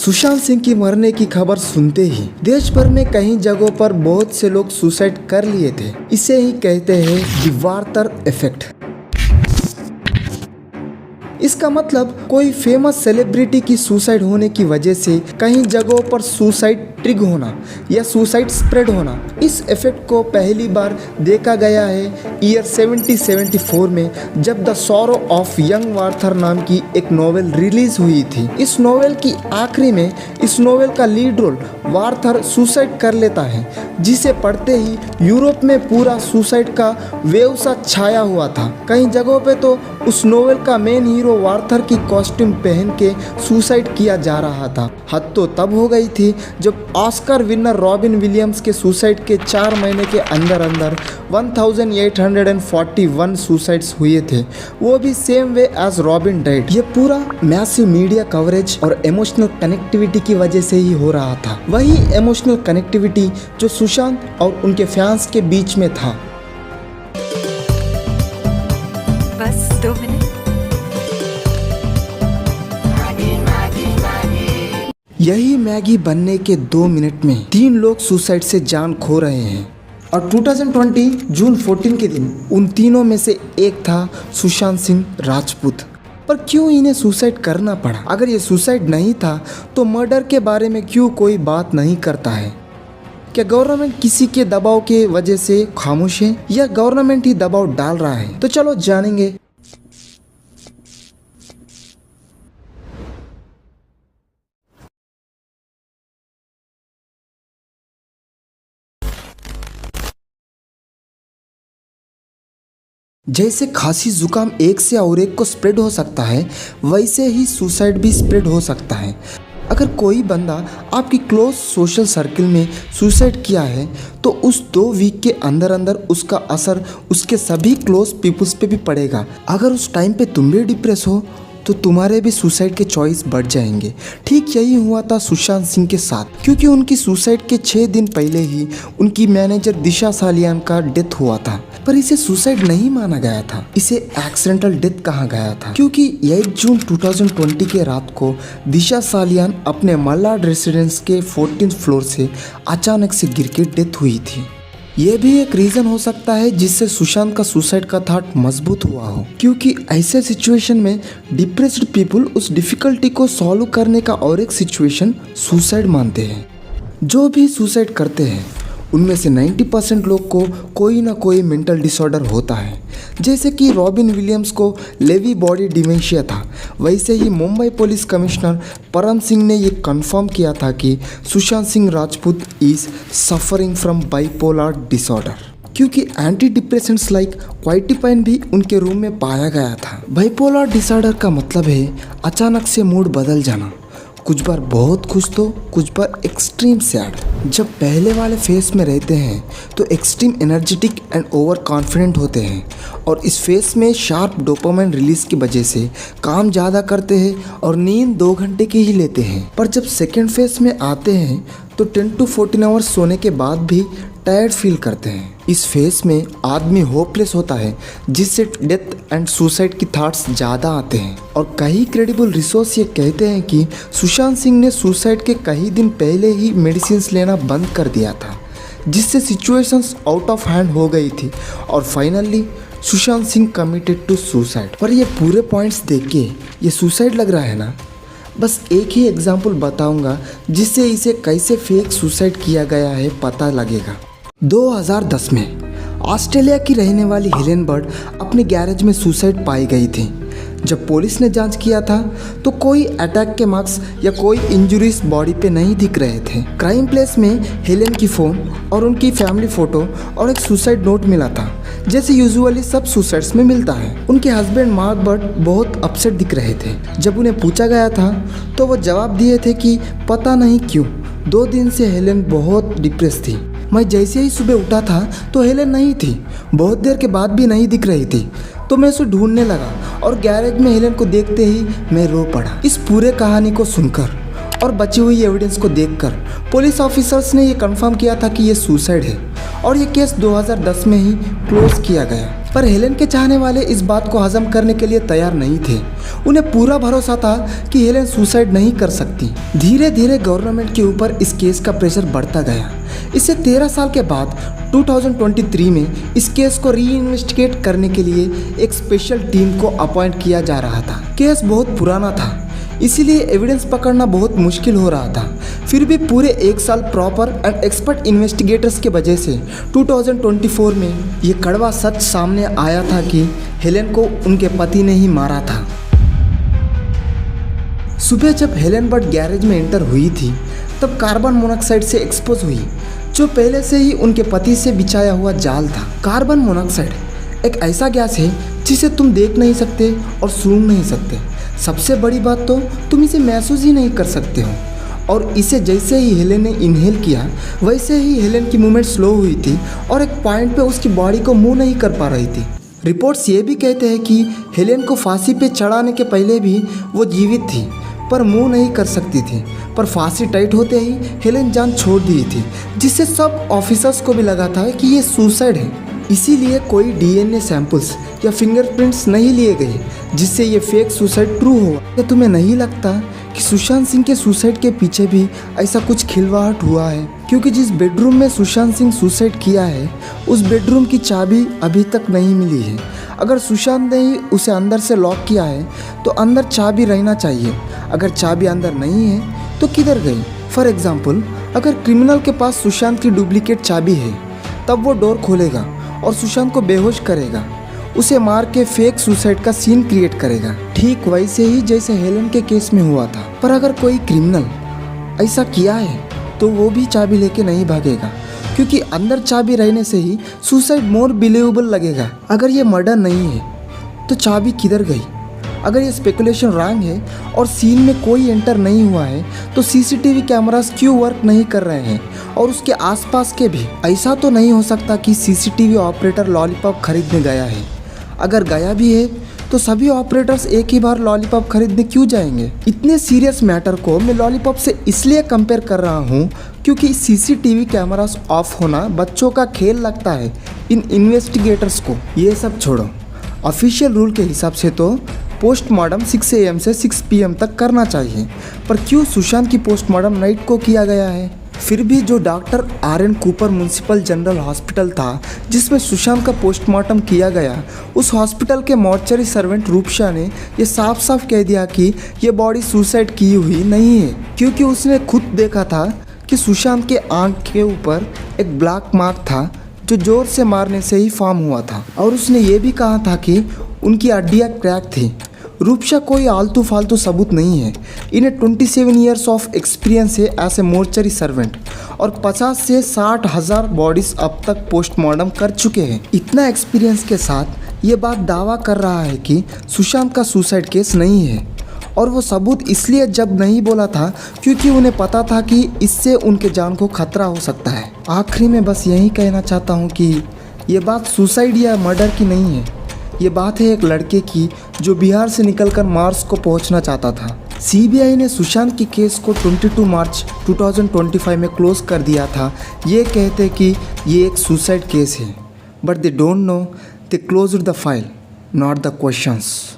सुशांत सिंह की मरने की खबर सुनते ही देश भर में कई जगहों पर बहुत से लोग सुसाइड कर लिए थे। इसे ही कहते हैं द वार्तर इफेक्ट। इसका मतलब कोई फेमस सेलिब्रिटी की सुसाइड होने की वजह से कई जगहों पर सुसाइड ट्रिग होना या सुसाइड स्प्रेड होना। इस इफेक्ट को पहली बार देखा गया है ईयर 1774 में, जब द सॉरो ऑफ यंग वार्थर नाम की एक नोवेल रिलीज हुई थी। इस नोवेल की आखिरी में इस नोवेल का लीड रोल वार्थर सुसाइड कर लेता है, जिसे पढ़ते ही यूरोप में पूरा सुसाइड का वेव सा छाया हुआ था। कई जगहों पे तो उस नोवेल का मेन हीरो वार्थर की कॉस्ट्यूम पहन के सुसाइड किया जा रहा था। हद तो तब हो गई थी जब ऑस्कर विनर रॉबिन विलियम्स के सुसाइड के 4 महीने के अंदर 1841 सुसाइड्स हुए थे, वो भी same way as Robin died. ये पूरा मैसिव मीडिया कवरेज और इमोशनल कनेक्टिविटी की वजह से ही हो रहा था। वही इमोशनल कनेक्टिविटी जो सुशांत और उनके फैंस के बीच में था। बस 2 मिनट। यही मैगी बनने के 2 मिनट में 3 लोग सुसाइड से जान खो रहे हैं। और 2020 जून 14 के दिन उन तीनों में से एक था सुशांत सिंह राजपूत। पर क्यों इन्हें सुसाइड करना पड़ा? अगर ये सुसाइड नहीं था तो मर्डर के बारे में क्यों कोई बात नहीं करता है? क्या गवर्नमेंट किसी के दबाव के वजह से खामोश है या गवर्नमेंट ही दबाव डाल रहा है? तो चलो जानेंगे। जैसे खांसी जुकाम एक से और एक को स्प्रेड हो सकता है, वैसे ही सुसाइड भी स्प्रेड हो सकता है। अगर कोई बंदा आपकी क्लोज सोशल सर्किल में सुसाइड किया है तो उस 2 वीक के अंदर अंदर उसका असर उसके सभी क्लोज पीपल्स पे भी पड़ेगा। अगर उस टाइम पे तुम भी डिप्रेस हो तो तुम्हारे भी सुसाइड के चॉइस बढ़ जाएंगे। ठीक यही हुआ था सुशांत सिंह के साथ, क्योंकि उनकी सुसाइड के 6 दिन पहले ही उनकी मैनेजर दिशा सालियान का डेथ हुआ था। पर इसे सुसाइड नहीं माना गया था, इसे एक्सीडेंटल डेथ कहा गया था, क्योंकि 8 जून 2020 के रात को दिशा सालियान अपने मल्लाड रेसिडेंस के 14th फ्लोर से अचानक से गिर के डेथ हुई थी। ये भी एक रीज़न हो सकता है जिससे सुशांत का सुसाइड का थॉट मजबूत हुआ हो, क्योंकि ऐसे सिचुएशन में डिप्रेस्ड पीपल उस डिफ़िकल्टी को सॉल्व करने का और एक सिचुएशन सुसाइड मानते हैं। जो भी सुसाइड करते हैं उनमें से 90% लोग को कोई ना कोई मेंटल डिसऑर्डर होता है। जैसे कि रॉबिन विलियम्स को लेवी बॉडी डिमेंशिया था, वैसे ही मुंबई पुलिस कमिश्नर परम सिंह ने ये कंफर्म किया था कि Sushant Singh Rajput is suffering from bipolar disorder, क्योंकि एंटी डिप्रेसेंट्स लाइक क्वाइटिपाइन भी उनके रूम में पाया गया था। बाइपोलर डिसऑर्डर का मतलब है अचानक से मूड बदल जाना, कुछ बार बहुत खुश तो कुछ बार एक्सट्रीम सैड। जब पहले वाले फेस में रहते हैं तो extreme energetic and over confident होते हैं और इस फेस में शार्प डोपामाइन रिलीज की वजह से काम ज़्यादा करते हैं और नींद 2 घंटे की ही लेते हैं। पर जब सेकेंड फेस में आते हैं तो 10 to 14 आवर्स सोने के बाद भी टायर्ड फील करते हैं। इस फेस में आदमी होपलेस होता है, जिससे डेथ एंड सुसाइड की थॉट्स ज़्यादा आते हैं। और कई क्रेडिबल रिसोर्स ये कहते हैं कि सुशांत सिंह ने सुसाइड के कई दिन पहले ही मेडिसिन लेना बंद कर दिया था, जिससे सिचुएशंस आउट ऑफ हैंड हो गई थी और finally Sushant Singh committed to suicide. पर ये पूरे पॉइंट्स देख के ये सुसाइड लग रहा है ना? बस एक ही एग्जाम्पल बताऊंगा जिससे इसे कैसे फेक सुसाइड किया गया है पता लगेगा। 2010 में ऑस्ट्रेलिया की रहने वाली हेलेन बर्ड अपने गैरेज में सुसाइड पाई गई थी। जब पुलिस ने जांच किया था तो कोई अटैक के मार्क्स या कोई इंजरीज बॉडी पे नहीं दिख रहे थे। क्राइम प्लेस में हेलेन की फ़ोन और उनकी फैमिली फ़ोटो और एक सुसाइड नोट मिला था, जैसे यूजुअली सब सुसाइड्स में मिलता है। उनके हस्बैंड मार्क बर्ड बहुत अपसेट दिख रहे थे। जब उन्हें पूछा गया था तो वो जवाब दिए थे कि पता नहीं क्यों 2 दिन से हेलेन बहुत डिप्रेस थी। मैं जैसे ही सुबह उठा था तो हेलेन नहीं थी, बहुत देर के बाद भी नहीं दिख रही थी, तो मैं उसे ढूंढने लगा और गैरेज में हेलेन को देखते ही मैं रो पड़ा। इस पूरे कहानी को सुनकर और बची हुई एविडेंस को देखकर पुलिस ऑफिसर्स ने ये कंफर्म किया था कि ये सुसाइड है और ये केस 2010 में ही क्लोज किया गया। पर हेलेन के चाहने वाले इस बात को हजम करने के लिए तैयार नहीं थे। उन्हें पूरा भरोसा था कि हेलेन सुसाइड नहीं कर सकती। धीरे धीरे गवर्नमेंट के ऊपर इस केस का प्रेशर बढ़ता गया। इससे 13 साल के बाद 2023 में इस केस को री इन्वेस्टिगेट करने के लिए एक स्पेशल टीम को अपॉइंट किया जा रहा था। केस बहुत पुराना था, इसीलिए एविडेंस पकड़ना बहुत मुश्किल हो रहा था। फिर भी पूरे 1 साल प्रॉपर एंड एक्सपर्ट इन्वेस्टिगेटर्स के वजह से 2024 में ये कड़वा सच सामने आया था कि हेलेन को उनके पति ने ही मारा था। सुबह जब हेलेन बट गैरेज में एंटर हुई थी तब कार्बन मोनोऑक्साइड से एक्सपोज हुई, जो पहले से ही उनके पति से बिछाया हुआ जाल था। कार्बन मोनोऑक्साइड एक ऐसा गैस है जिसे तुम देख नहीं सकते और सूंघ नहीं सकते। सबसे बड़ी बात तो तुम इसे महसूस ही नहीं कर सकते हो। और इसे जैसे ही हेलेन ने इनहेल किया वैसे ही हेलेन की मूवमेंट स्लो हुई थी और एक पॉइंट पे उसकी बॉडी को मूव नहीं कर पा रही थी। रिपोर्ट्स ये भी कहते हैं कि हेलेन को फांसी पे चढ़ाने के पहले भी वो जीवित थी पर मूव नहीं कर सकती थी, पर फांसी टाइट होते ही हेलेन जान छोड़ दी थी, जिससे सब ऑफिसर्स को भी लगा था कि ये सुसाइड है। इसीलिए कोई डीएनए सैंपल्स या फिंगरप्रिंट्स नहीं लिए गए जिससे ये फेक सुसाइड ट्रू हो। क्या तुम्हें नहीं लगता कि सुशांत सिंह के सुसाइड के पीछे भी ऐसा कुछ खिलवाड़ हुआ है? क्योंकि जिस बेडरूम में सुशांत सिंह सुसाइड किया है उस बेडरूम की चाबी अभी तक नहीं मिली है। अगर सुशांत ने ही उसे अंदर से लॉक किया है तो अंदर चाबी रहना चाहिए। अगर चाबी अंदर नहीं है तो किधर गई? फॉर एग्जाम्पल, अगर क्रिमिनल के पास सुशांत की डुप्लीकेट चाबी है तब वो डोर खोलेगा और सुशांत को बेहोश करेगा, उसे मार के फेक सुसाइड का सीन क्रिएट करेगा, ठीक वैसे ही जैसे हेलेन के केस में हुआ था। पर अगर कोई क्रिमिनल ऐसा किया है तो वो भी चाबी लेके नहीं भागेगा, क्योंकि अंदर चाबी रहने से ही सुसाइड मोर बिलीवेबल लगेगा। अगर ये मर्डर नहीं है तो चाबी किधर गई? अगर ये स्पेकुलेशन रॉन्ग है और सीन में कोई एंटर नहीं हुआ है तो सीसीटीवी कैमरास क्यों वर्क नहीं कर रहे हैं और उसके आसपास के भी? ऐसा तो नहीं हो सकता कि सीसीटीवी ऑपरेटर लॉलीपॉप खरीदने गया है। अगर गया भी है तो सभी ऑपरेटर्स एक ही बार लॉलीपॉप खरीदने क्यों जाएंगे? इतने सीरियस मैटर को मैं लॉलीपॉप से इसलिए कंपेयर कर रहा हूँ क्योंकि सीसीटीवी कैमरास ऑफ होना बच्चों का खेल लगता है इन इन्वेस्टिगेटर्स को। ये सब छोड़ो, ऑफिशियल रूल के हिसाब से तो पोस्टमार्टम 6 AM से 6 PM तक करना चाहिए, पर क्यों सुशांत की पोस्टमार्टम नाइट को किया गया है? फिर भी जो doctor RN Cooper municipal general hospital था जिसमें सुशांत का पोस्टमार्टम किया गया, उस हॉस्पिटल के मॉर्चरी सर्वेंट रूपशा ने ये साफ साफ कह दिया कि ये बॉडी सुसाइड की हुई नहीं है, क्योंकि उसने खुद देखा था कि सुशांत के आंख के ऊपर एक ब्लैक मार्क था जो जोर से मारने से ही फॉर्म हुआ था। और उसने ये भी कहा था कि उनकी हड्डियाँ क्रैक थी। रूपशा कोई आलतू फालतू सबूत नहीं है। इन्हें 27 ईयर्स ऑफ एक्सपीरियंस है एज ए मोर्चरी सर्वेंट और 50 से 60 हज़ार बॉडीज अब तक पोस्टमार्टम कर चुके हैं। इतना एक्सपीरियंस के साथ ये बात दावा कर रहा है कि सुशांत का सुसाइड केस नहीं है, और वो सबूत इसलिए जब नहीं बोला था क्योंकि उन्हें पता था कि इससे उनके जान को खतरा हो सकता है। आखिरी में बस यही कहना चाहता हूँ कि ये बात सुसाइड या मर्डर की नहीं है, ये बात है एक लड़के की जो बिहार से निकलकर मार्स को पहुंचना चाहता था। सीबीआई ने सुशांत की केस को 22 मार्च 2025 में क्लोज कर दिया था। ये कहते कि ये एक सुसाइड केस है, but they don't know they closed the file, not the questions.